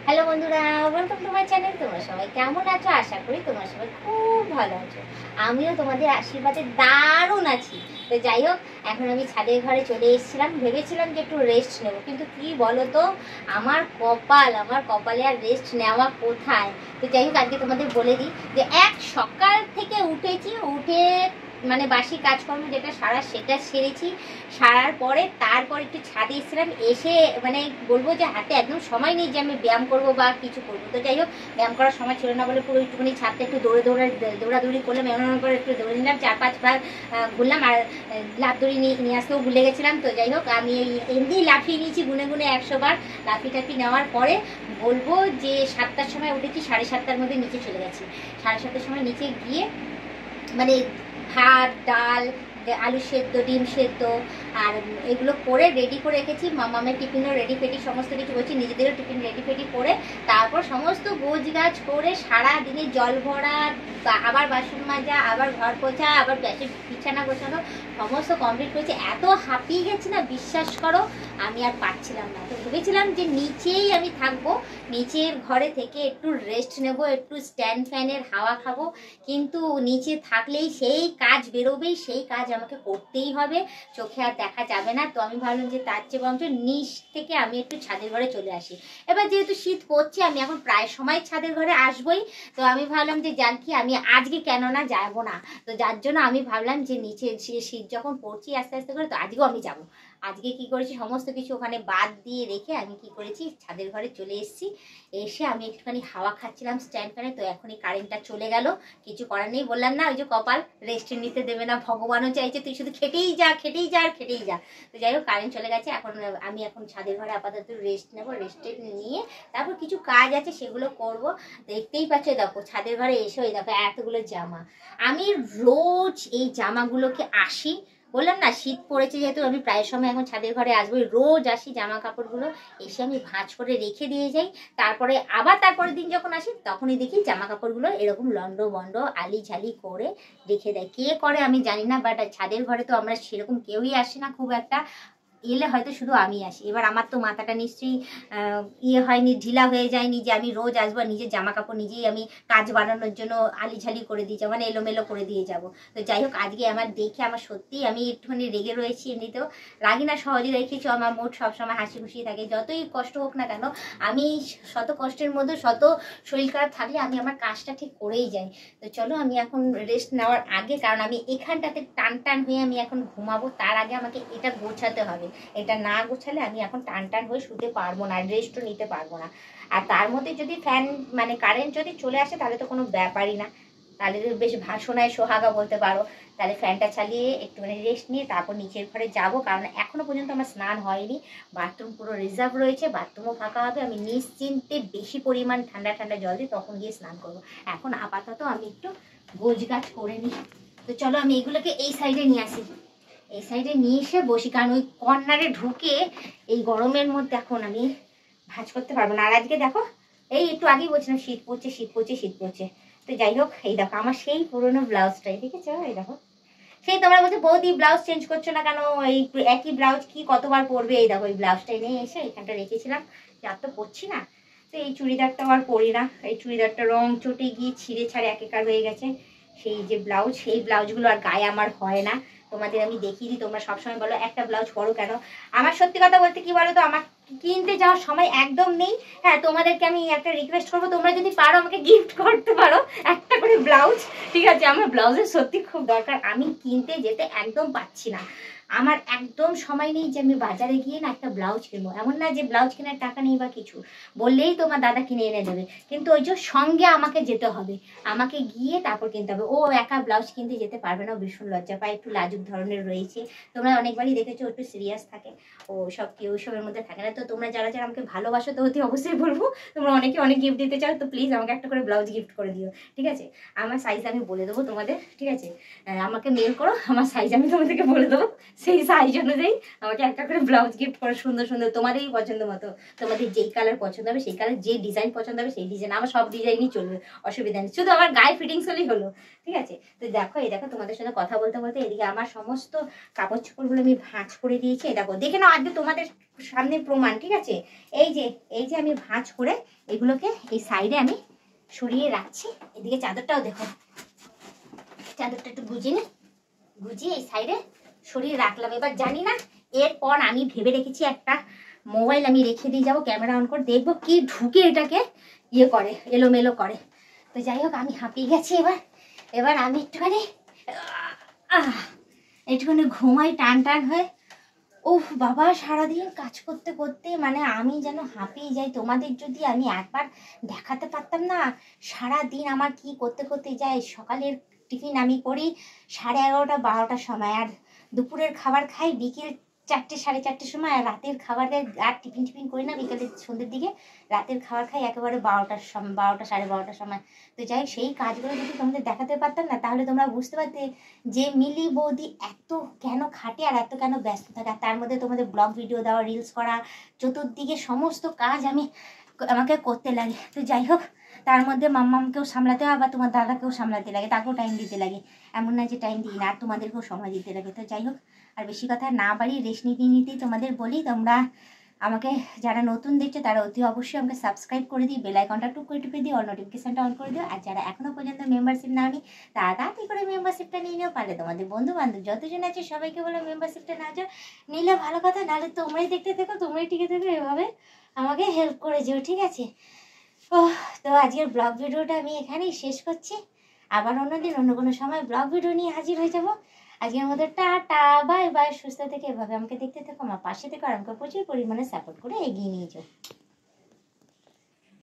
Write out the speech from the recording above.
Hello বন্ধুরা, welcome to my channel. তোমরা সবাই কেমন আছো? আশা করি তোমরা সবাই খুব ভালো আছো। আমিও তোমাদের আশীর্বাদে দারুণ আছি। তো যাই হোক, এখন আমি ছাদের ঘরে চলে এসেছিলাম, ভেবেছিলাম যে একটু রেস্ট নেবো, কিন্তু কি বলো তো, আমার কপালে আর রেস্ট নেওয়া কোথায়। তো যাই হোক, আজকে তোমাদের বলে দিই যে সকাল থেকে উঠে মানে বাসি কাজকর্ম যেটা সেটা সেরেছি। সারার পরে তারপর একটু ছাদে এসেছিলাম, এসে মানে বলবো যে হাতে একদম সময় নেই যে আমি ব্যায়াম করব বা কিছু করবো। তো যাই হোক, ব্যায়াম করার সময় ছিল না বলে পুরো একটুখানি ছাদটা একটু দৌড়াদৌড়ি করলাম, এমন করে একটু দৌড়ে নিলাম, 4-5 বার ঘুরলাম। আর লাফ দড়ি নিয়ে আসতেও ভুলে গেছিলাম। তো যাই হোক, আমি এমনি লাফিয়ে নিয়েছি গুনে 100 বার। লাফি নেওয়ার পরে বলবো যে 7টার সময় উঠেছি, 7:30টার মধ্যে নিচে চলে গেছি। 7:30টার সময় নিচে গিয়ে মানে ভাত, ডাল, আলু সেদ্ধ, ডিম সেদ্ধ আর এগুলো করে রেডি করে রেখেছি। মামামের টিফিনও রেডি ফেডি সমস্ত কিছু করছি, নিজেদেরও টিফিন রেডি ফেডি করে তারপর সমস্ত গোছ গাছ করে সারা দিনে জল ভরা, আবার বাসন মাজা, আবার ঘর পোছা, আবার বিছানা গোছানো সমস্ত কমপ্লিট করেছি। এত হাঁপিয়ে গেছি না, বিশ্বাস করো, আমি আর পারছিলাম না। তো ভেবেছিলাম যে নিচেই আমি থাকবো, নিচের ঘরে থেকে একটু রেস্ট নেব, একটু স্ট্যান্ড ফ্যানের হাওয়া খাবো, কিন্তু নিচে থাকলেই সেই কাজ বেরোবেই, সেই কাজ আমাকে করতেই হবে, চোখে আর দেখা যাবে না। তো আমি ভাবলাম যে তার চেয়ে বরঞ্চ নিচ থেকে আমি একটু ছাদের ঘরে চলে আসি। এবার যেহেতু শীত পড়ছে, আমি এখন প্রায় সময় ছাদের ঘরে আসবই। তো আমি ভাবলাম যে যার কি, আমি আজকে কেন না যাবো না। তো যার জন্য আমি ভাবলাম যে নিচে শীত যখন পড়ছি আস্তে আস্তে করে, তো আজকেও আমি যাবো। আজকে কি করেছি, সমস্ত কিছু ওখানে বাদ দিয়ে রেখে আমি কি করেছি, ছাদের ঘরে চলে এসেছি। এসে আমি একটুখানি হাওয়া খাচ্ছিলাম স্ট্যান্ড ফ্যানে। তো এখনই কারেন্টটা চলে গেল, কিছু করার নেই। বললাম না, ওই যে কপাল রেস্ট নিতে দেবে না, ভগবানও চাইছে তুই শুধু খেটেই যা খেটেই যা আর খেটেই যা। তো যাই হোক, কারেন্ট চলে গেছে। আমি এখন ছাদের ঘরে আপাতত রেস্ট নেবো, রেস্ট নিয়ে তারপর কিছু কাজ আছে সেগুলো করব। দেখতেই পাচ্ছ, দেখো ছাদের ঘরে এসে ওই দেখো এতগুলো জামা। আমি রোজ এই জামাগুলোকে আসি, বললাম না শীত পড়েছে যেহেতু আমি প্রায় সময় এখন ছাদের ঘরে আসবো, রোজ আসি জামা কাপড়গুলো এসে আমি ভাঁজ করে রেখে দিয়ে যাই। তারপরে আবার তারপরের দিন যখন আসি তখনই দেখি জামা কাপড়গুলো এরকম লন্ড বন্ড আলি ঝালি করে রেখে দেয়। কে করে আমি জানি না, বাট ছাদের ঘরে তো আমরা সেরকম কেউই আসি না খুব একটা, এলে হয়তো শুধু আমি আসি। এবার আমার তো মাথাটা নিশ্চয়ই হয়নি, ঢিলা হয়ে যায়নি যে আমি রোজ আসবো, নিজের জামা কাপড় নিজেই আমি কাজ বানানোর জন্য আলিঝালি করে দিয়ে যাবো, মানে এলোমেলো করে দিয়ে যাব। তো যাই হোক, আজকে আমার দেখে আমার সত্যিই আমি একটুখানি রেগে রয়েছি। এমনিতেও রাগি না, সহজে রেখেছো, আমার মুড সবসময় হাসি খুশি থাকে, যতই কষ্ট হোক না কেন। আমি শত কষ্টের মধ্যে, শত শরীর খারাপ থাকলে আমি আমার কাজটা ঠিক করেই যাই। তো চলো, আমি এখন রেস্ট নেওয়ার আগে, কারণ আমি এখানটাতে টান টান হয়ে আমি এখন ঘুমাবো, তার আগে আমাকে এটা গোছাতে হবে। এটা না গোছালে আমি এখন টান টান হয়ে শুতে পারবো না, রেস্টও নিতে পারবো না। আর তার মধ্যে যদি ফ্যান মানে কারেন্ট যদি চলে আসে তাহলে তো কোনো ব্যাপারই না, তাহলে বেশ ভাষণায় সোহাগা বলতে পারো। তাহলে ফ্যানটা চালিয়ে একটুখানি রেস্ট নিয়ে তারপর নিচের ঘরে যাব, কারণ এখনো পর্যন্ত আমার স্নান হয়নি। বাথরুম পুরো রিজার্ভ রয়েছে, বাথরুমও ফাঁকা হবে, আমি নিশ্চিন্তে বেশি পরিমাণ ঠান্ডা ঠান্ডা জল দিয়ে তখন গিয়ে স্নান করবো। এখন আপাতত আমি একটু গোছগাছ করে নিই। তো চলো, আমি এগুলোকে এই সাইডে নিয়ে আসি, এই সাইডে নিয়ে এসে বসি, কারণ ওই কর্নারে ঢুকে এই গরমের মধ্যে এখন আমি ভাঁজ করতে পারবো না। আর আজকে দেখো, এই একটু আগেই বলছিলাম শীত পড়ছে শীত পড়ছে শীত পড়ছে। তো যাই হোক, এই দেখো আমার সেই পুরোনো ব্লাউজটাই, দেখেছো? এই দেখো, সেই তোমরা বলছো বৌদি ব্লাউজ চেঞ্জ করছো না কেন, এই একই ব্লাউজ কি কতবার পরবে। এই দেখো, এই ব্লাউজটাই নিয়ে এসে এখানটা রেখেছিলাম, আর তো পরছি না। তো এই চুড়িদারটাও আর পরি না, এই চুড়িদারটা রং চটে গিয়ে ছিঁড়ে ছাড়ে একেকার হয়ে গেছে। সেই যে ব্লাউজ, সেই ব্লাউজগুলো আর গায়ে আমার হয় না। তোমাদের আমি দেখিয়ে দিই, তোমরা সবসময় বলো একটা ব্লাউজ পরো কেন। আমার সত্যি কথা বলতে কি বলো তো, আমার কিনতে যাওয়ার সময় একদম নেই। হ্যাঁ, তোমাদেরকে আমি একটা রিকোয়েস্ট করবো, তোমরা যদি পারো আমাকে গিফট করতে পারো একটা করে ব্লাউজ, ঠিক আছে? আমার ব্লাউজের সত্যি খুব দরকার, আমি কিনতে যেতে একদম পাচ্ছি না। আমার একদম সময় নেই যে আমি বাজারে গিয়ে না একটা ব্লাউজ কিনবো। এমন না যে ব্লাউজ কেনার টাকা নেই বা কিছু, বললেই তোমার দাদা কিনে এনে দেবে, কিন্তু ওই যে সঙ্গে আমাকে যেতে হবে, আমাকে গিয়ে তারপর কিনতে হবে। ও একা ব্লাউজ কিনতে যেতে পারবে না, ভীষণ লজ্জা পায়, একটু লাজুক ধরনের রয়েছে। তোমরা অনেকবারই দেখেছো একটু সিরিয়াস থাকে, ও সব কেউ সবের মধ্যে থাকে না। তো তোমরা যারা যারা আমাকে ভালোবাসো তো অতি অবশ্যই বলবো, তোমরা অনেকে অনেক গিফট দিতে চাও, তো প্লিজ আমাকে একটা করে ব্লাউজ গিফট করে দিও, ঠিক আছে? আমার সাইজ আমি বলে দেবো তোমাদের, ঠিক আছে? আমাকে মেল করো, আমার সাইজ আমি তোমাদেরকে বলে দেবো, সেই সাইজ অনুযায়ী আমাকে একটা করে ব্লাউজ গিফট করে, সুন্দর সুন্দর তোমাদেরই পছন্দ মতো, তোমাদের যেই কালার পছন্দ হবে সেই কালার, যে ডিজাইন পছন্দ হবে সেই ডিজাইন। আমার সব ডিজাইনই চলবে, অসুবিধা নেই, শুধু আমার গায়ে ফিটিংস হলেই হলো, ঠিক আছে? তো দেখো, এই দেখো তোমাদের সাথে কথা বলতে বলতে এদিকে আমার সমস্ত কাপড় চোপড়গুলো আমি ভাঁজ করে দিয়েছি। এই দেখো, দেখে নাও আজকে তোমাদের সামনে প্রমাণ, ঠিক আছে? এই যে আমি ভাঁজ করে এগুলোকে এই সাইডে আমি সরিয়ে রাখছি। এদিকে চাদরটাও দেখো, চাদরটা একটু গুজিয়ে এই সাইডে সরিয়ে রাখলাম। এবার জানি না, এরপর আমি ভেবে রেখেছি একটা মোবাইল আমি রেখে দিয়ে যাবো, ক্যামেরা অন করে দেখবো কি ঢুকে এটাকে ইয়ে করে, এলোমেলো করে। তো যাই হোক, আমি হাঁপিয়ে গেছি। এবার আমি একটুখানি ঘুমাই টান হয়ে। ওহ বাবা, সারাদিন কাজ করতে করতে মানে আমি যেন হাঁপিয়ে যাই। তোমাদের যদি আমি একবার দেখাতে পারতাম না সারাদিন আমার কি করতে করতে যাই। সকালের টিফিন আমি করি 11:30 12টার সময়, আর দুপুরের খাবার খাই বিকেল 4টে 4:30 সময়, আর রাতের খাবার আর টিফিন করি না বিকেলের সন্ধ্যের দিকে, রাতের খাবার খাই একেবারে 12টার সময়, 12টা 12:30 সময়। তো যাই, সেই কাজগুলো যদি তোমাদের দেখাতে পারতাম না তাহলে তোমরা বুঝতে পারতে যে মিলি বৌদি এত কেন খাটে আর এত কেন ব্যস্ত থাকে। আর তার মধ্যে তোমাদের ব্লগ ভিডিও দেওয়া, রিলস করা, চতুর্দিকে সমস্ত কাজ আমাকে করতে লাগে। তো যাই হোক, তার মধ্যে মাম্মামকেও সামলাতে হয়, আবার তোমার দাদাকেও সামলাতে লাগে, তাকেও টাইম দিতে লাগে। এমন না যে টাইম দিই না, আর তোমাদেরকেও সময় দিতে লাগে। তো যাই হোক, আর বেশি কথা না বাড়ি, রেস্ট নিতেই তোমাদের বলি, তোমরা আমাকে যারা নতুন দেখছো তারা অতি অবশ্যই আমাকে সাবস্ক্রাইব করে দিই, বেল আইকনটা টুক করে টিপে দিও, অল নোটিফিকেশনটা অন করে দিও। আর যারা এখনো পর্যন্ত মেম্বারশিপ নাওনি তারা তাড়াতাড়ি করে মেম্বারশিপটা নিয়ে নিও। পারলে তোমাদের বন্ধু বান্ধব যতজন আছে সবাইকে বলো মেম্বারশিপটা না যাও, নিলে ভালো কথা, নাহলে তোমরাই দেখতে থেকো, তোমরাই টিকে থেকো, এভাবে আমাকে হেল্প করে যেও, ঠিক আছে? ও, তো আজকের ব্লগ ভিডিওটা আমি এখানেই শেষ করছি। আবার অন্যদিন অন্য কোনো সময় ব্লগ ভিডিও নিয়ে হাজির হয়ে যাবো। আজকের মতো টাটা, বাই বাই। সুস্থ থেকে এভাবে আমাকে দেখতে থেকো, আমার পাশে থেকো, আর আমাকে প্রচুর পরিমাণে সাপোর্ট করে এগিয়ে নিয়ে যাও।